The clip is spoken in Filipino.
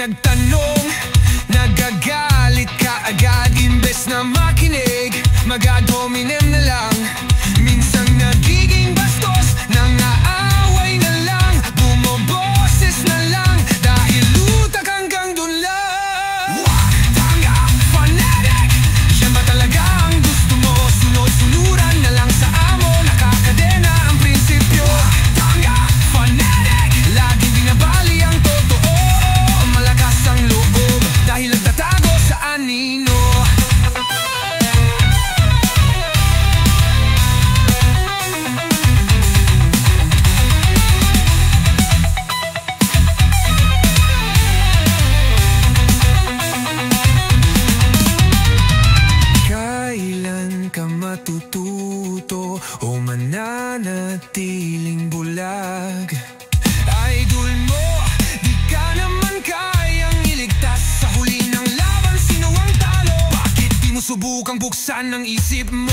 nagtanong, nagagalit ka agad. Imbes na makinig, mag-adominem na lang. Minsan nagiging bastos, nangaaway na lang. Bumoboses na lang, dahil utak hanggang dun lang. Tanga, fanatic, yan ba talaga ang gusto mo? Sunod-sunuran na lang sa amo, nakakadena ang prinsipyo. Tanga, fanatic, laging binabali ang totoo. Malakas ang loob, dahil nagtatago sa anino. Kailan ka matututo o mananatiling bulag? Idol mo, di ka naman kayang iligtas. Sa huli ng laban, sino ang talo? Bakit di mo subukang buksan ang isip mo?